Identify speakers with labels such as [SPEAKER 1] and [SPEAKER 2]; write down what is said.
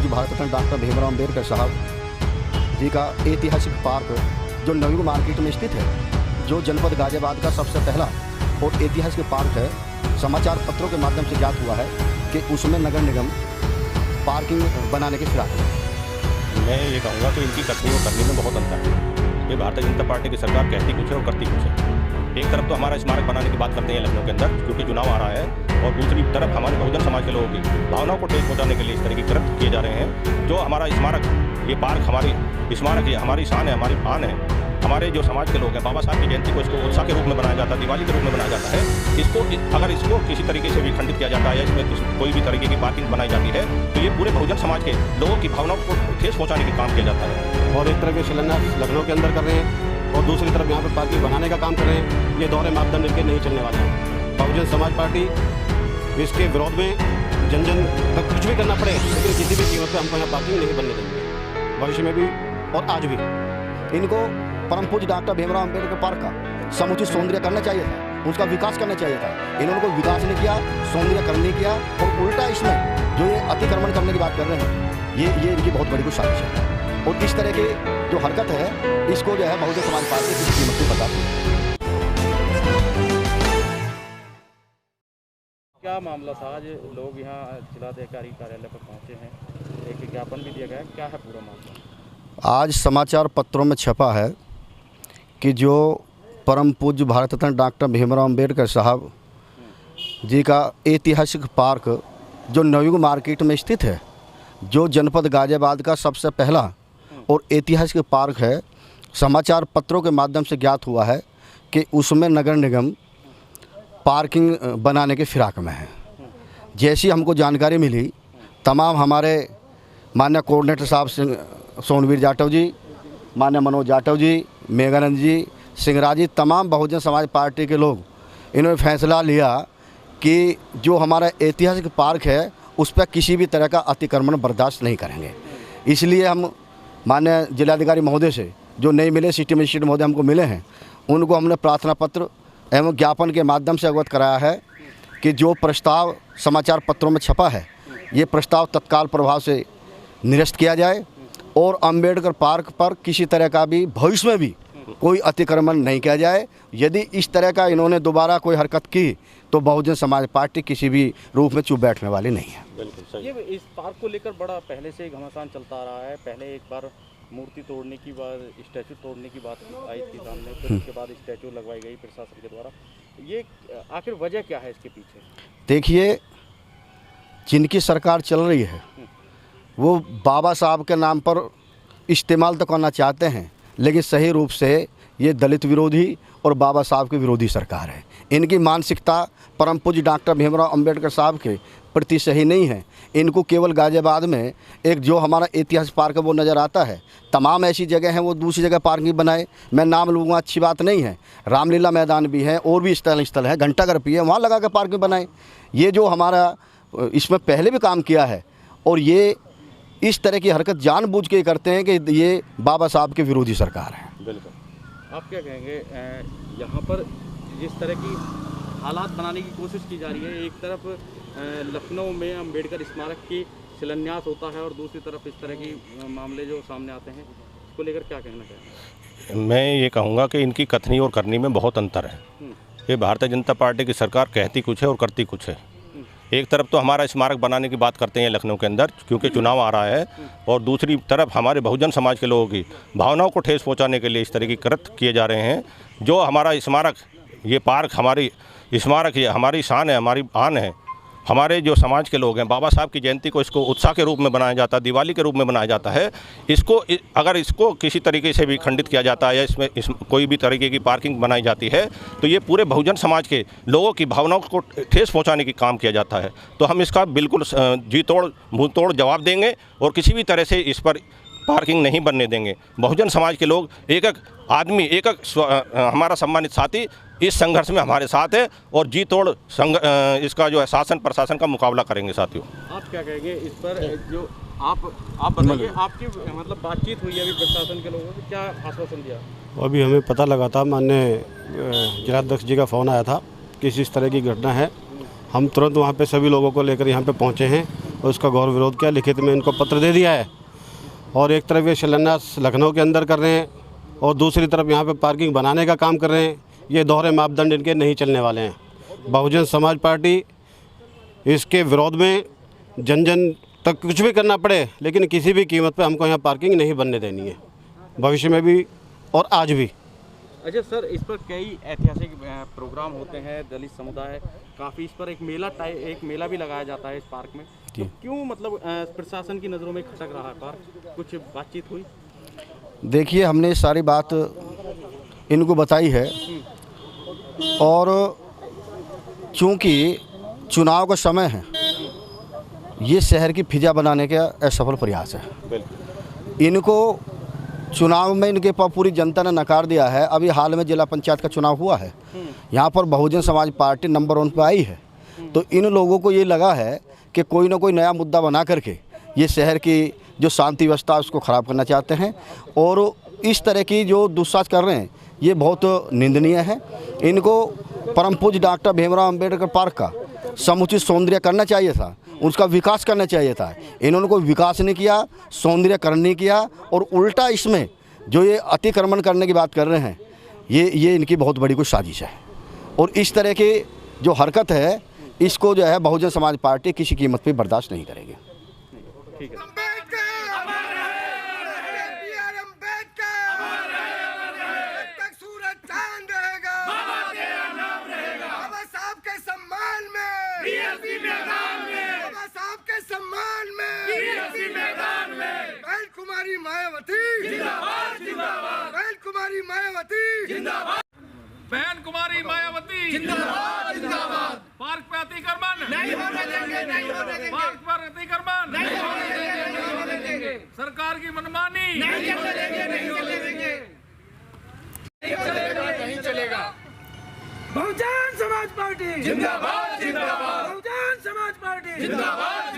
[SPEAKER 1] पूज्य भारत रत्न डॉक्टर भीमराव अम्बेडकर साहब जी का ऐतिहासिक पार्क जो नवी मार्केट में स्थित है, जो जनपद गाजियाबाद का सबसे पहला और ऐतिहासिक पार्क है। समाचार पत्रों के माध्यम से ज्ञात हुआ है कि उसमें नगर निगम पार्किंग बनाने के फिराक है।
[SPEAKER 2] मैं ये कहूँगा कि इनकी कथनी और करनी में बहुत अंतर है। ये भारतीय जनता पार्टी की सरकार कहती कुछ है और करती कुछ है। एक तरफ तो हमारा स्मारक बनाने की बात करते हैं लखनऊ के अंदर, क्योंकि चुनाव आ रहा है, और दूसरी तरफ हमारे बहुजन समाज के लोगों की भावनाओं को ठेस पहुंचाने के लिए इस तरह की कृत्य किए जा रहे हैं। जो हमारा स्मारक, ये पार्क हमारी स्मारक है, हमारी शान है, हमारी आन है। हमारे जो समाज के लोग हैं, बाबा साहब की जयंती को इसको उत्साह के रूप में बनाया जाता है, दिवाली के रूप में बनाया जाता है। इसको अगर इसको किसी तरीके से भी खंडित किया जाता है या इसमें कोई भी तरीके की पार्किंग बनाई जाती है, तो ये पूरे बहुजन समाज के लोगों की भावनाओं को ठेस पहुँचाने का काम किया जाता है।
[SPEAKER 3] और एक तरह के शिलान्यास लखनऊ के अंदर कर रहे हैं और दूसरी तरफ यहाँ पर पार्किंग बनाने का काम कर रहे हैं। ये दोहरे मापदंड इनके नहीं चलने वाले हैं। बहुजन समाज पार्टी इसके विरोध में जन जन तक कुछ भी करना पड़े, लेकिन किसी भी कीमत पर हमको यहाँ पार्किंग नहीं बनने देंगे, भविष्य में भी और आज भी।
[SPEAKER 1] इनको परम पूज्य डॉक्टर भीमराव अम्बेडकर पार्क का समुचित सौंदर्य करना चाहिए था, उसका विकास करना चाहिए था। इन्होंने कोई विकास नहीं किया, सौंदर्यकरण नहीं किया, और उल्टा इसमें जो ये अतिक्रमण करने की बात कर रहे हैं, ये इनकी बहुत बड़ी कुछ साजिश है। और इस तरह की जो हरकत है, इसको जो है बहुजन समाज पार्टी किसी कीमत पर बताती है।
[SPEAKER 4] क्या मामला था? आज लोग यहाँ जिलाधिकारी कार्यालय पर पहुँचे हैं, एक विज्ञापन भी दिया गया है, क्या है पूरा मामला?
[SPEAKER 1] आज समाचार पत्रों में छपा है कि जो परम पूज्य भारत रत्न डॉक्टर भीमराव अम्बेडकर साहब जी का ऐतिहासिक पार्क जो नवी मार्केट में स्थित है, जो जनपद गाजियाबाद का सबसे पहला और ऐतिहासिक पार्क है। समाचार पत्रों के माध्यम से ज्ञात हुआ है कि उसमें नगर निगम पार्किंग बनाने के फिराक में है। जैसी हमको जानकारी मिली, तमाम हमारे माननीय कोऑर्डिनेटर साहब सोनवीर जाटव जी, माननीय मनोज जाटव जी, मेघानंद जी, सिंगराज जी, तमाम बहुजन समाज पार्टी के लोग, इन्होंने फैसला लिया कि जो हमारा ऐतिहासिक पार्क है उस पर किसी भी तरह का अतिक्रमण बर्दाश्त नहीं करेंगे। इसलिए हम माननीय जिलाधिकारी महोदय से जो नहीं मिले, सिटी मजिस्ट्रेट महोदय हमको मिले हैं, उनको हमने प्रार्थना पत्र एवं ज्ञापन के माध्यम से अवगत कराया है कि जो प्रस्ताव समाचार पत्रों में छपा है, ये प्रस्ताव तत्काल प्रभाव से निरस्त किया जाए और अम्बेडकर पार्क पर किसी तरह का भी भविष्य में भी कोई अतिक्रमण नहीं किया जाए। यदि इस तरह का इन्होंने दोबारा कोई हरकत की तो बहुजन समाज पार्टी किसी भी रूप में चुप बैठने वाली नहीं है।
[SPEAKER 4] बिल्कुल सही। ये इस पार्क को लेकर बड़ा पहले से घमासान चलता आ रहा है। पहले एक बार मूर्ति तोड़ने की बात, स्टैचू तोड़ने की बात आई थी सामने, फिर उसके बाद स्टैचू लगवाई गई प्रशासन के द्वारा। ये आखिर वजह क्या है इसके पीछे?
[SPEAKER 1] देखिए, जिनकी सरकार चल रही है वो बाबा साहब के नाम पर इस्तेमाल तो करना चाहते हैं, लेकिन सही रूप से ये दलित विरोधी और बाबा साहब की विरोधी सरकार है। इनकी मानसिकता परम पूज्य डॉक्टर भीमराव अम्बेडकर साहब के प्रति सही नहीं है। इनको केवल गाजियाबाद में एक जो हमारा ऐतिहासिक पार्क है वो नज़र आता है। तमाम ऐसी जगह हैं वो दूसरी जगह पार्किंग बनाए, मैं नाम लूँगा अच्छी बात नहीं है। रामलीला मैदान भी है और भी स्थल है, घंटाघर भी है, वहाँ लगा के पार्किंग बनाए। ये जो हमारा इसमें पहले भी काम किया है और ये इस तरह की हरकत जानबूझ के करते हैं कि ये बाबा साहब के विरोधी सरकार है।
[SPEAKER 4] बिल्कुल। आप क्या कहेंगे, यहाँ पर जिस तरह की हालात बनाने की कोशिश की जा रही है, एक तरफ लखनऊ में अम्बेडकर स्मारक की शिलान्यास होता है और दूसरी तरफ इस तरह की मामले जो सामने आते हैं, इसको लेकर क्या कहना चाहेंगे?
[SPEAKER 2] मैं ये कहूँगा कि इनकी कथनी और करनी में बहुत अंतर है। ये भारतीय जनता पार्टी की सरकार कहती कुछ है और करती कुछ है। एक तरफ तो हमारा स्मारक बनाने की बात करते हैं लखनऊ के अंदर, क्योंकि चुनाव आ रहा है, और दूसरी तरफ हमारे बहुजन समाज के लोगों की भावनाओं को ठेस पहुंचाने के लिए इस तरह की कृत्य किए जा रहे हैं। जो हमारा स्मारक, ये पार्क हमारी स्मारक है, हमारी शान है, हमारी आन है। हमारे जो समाज के लोग हैं, बाबा साहब की जयंती को इसको उत्साह के रूप में बनाया जाता है, दिवाली के रूप में बनाया जाता है। अगर इसको किसी तरीके से भी खंडित किया जाता है या इसमें कोई भी तरीके की पार्किंग बनाई जाती है, तो ये पूरे बहुजन समाज के लोगों की भावनाओं को ठेस पहुंचाने की काम किया जाता है। तो हम इसका बिल्कुल जी तोड़ मुँह तोड़ जवाब देंगे और किसी भी तरह से इस पर पार्किंग नहीं बनने देंगे। बहुजन समाज के लोग, एक एक आदमी, एक एक हमारा सम्मानित साथी इस संघर्ष में हमारे साथ है और जी तोड़ इसका जो है शासन प्रशासन का मुकाबला करेंगे। साथियों, आप
[SPEAKER 4] क्या कहेंगे इस पर? जो आप बताइए, आपकी मतलब बातचीत हुई है अभी प्रशासन के लोगों से, क्या आश्वासन दिया?
[SPEAKER 3] अभी हमें पता लगा था, माननीय जिलाध्यक्ष जी का फ़ोन आया था कि इस तरह की घटना है। हम तुरंत वहाँ पे सभी लोगों को लेकर यहाँ पे पहुँचे हैं और उसका घोर विरोध किया, लिखित में इनको पत्र दे दिया है। और एक तरफ ये शिलान्यास लखनऊ के अंदर कर रहे हैं और दूसरी तरफ यहाँ पे पार्किंग बनाने का काम कर रहे हैं। ये दोहरे मापदंड इनके नहीं चलने वाले हैं। बहुजन समाज पार्टी इसके विरोध में जन जन तक कुछ भी करना पड़े, लेकिन किसी भी कीमत पे हमको यहाँ पार्किंग नहीं बनने देनी है, भविष्य में भी और आज भी।
[SPEAKER 4] अच्छा सर, इस पर कई ऐतिहासिक प्रोग्राम होते हैं, दलित समुदाय काफ़ी इस पर एक मेला भी लगाया जाता है इस पार्क में, तो क्यों मतलब प्रशासन की नज़रों में खटक रहा है पार्क? कुछ बातचीत हुई?
[SPEAKER 1] देखिए, हमने सारी बात इनको बताई है और चूँकि चुनाव का समय है, ये शहर की फिजा बनाने का असफल प्रयास है। इनको चुनाव में इनके पास पूरी जनता ने नकार दिया है। अभी हाल में जिला पंचायत का चुनाव हुआ है, यहाँ पर बहुजन समाज पार्टी नंबर 1 पे आई है। तो इन लोगों को ये लगा है कि कोई ना कोई नया मुद्दा बना करके ये शहर की जो शांति व्यवस्था है उसको ख़राब करना चाहते हैं और इस तरह की जो दुस्साहस कर रहे हैं ये बहुत निंदनीय है। इनको परम पूज्य डॉक्टर भीमराव अंबेडकर पार्क का समुचित सौंदर्य करना चाहिए था, उसका विकास करना चाहिए था। इन्होंने कोई विकास नहीं किया, सौंदर्यकरण नहीं किया और उल्टा इसमें जो ये अतिक्रमण करने की बात कर रहे हैं ये इनकी बहुत बड़ी कोई साजिश है। और इस तरह की जो हरकत है इसको जो है बहुजन समाज पार्टी किसी कीमत पे बर्दाश्त नहीं करेगी।
[SPEAKER 4] ठीक है।
[SPEAKER 5] कुमारी मायावती जिंदाबाद जिंदाबाद, बहन कुमारी मायावती जिंदाबाद, बहन कुमारी मायावती जिंदाबाद जिंदाबाद। पार्क पे अतिक्रमण नहीं होने देंगे, नहीं होने देंगे। पार्क पर अतिक्रमण नहीं होने देंगे, नहीं होने देंगे। सरकार की मनमानी नहीं होने देंगे, नहीं होने देंगे, नहीं चलेगा, नहीं चलेगा। बहुजन समाज पार्टी जिंदाबाद जिंदाबाद, बहुजन समाज पार्टी जिंदाबाद।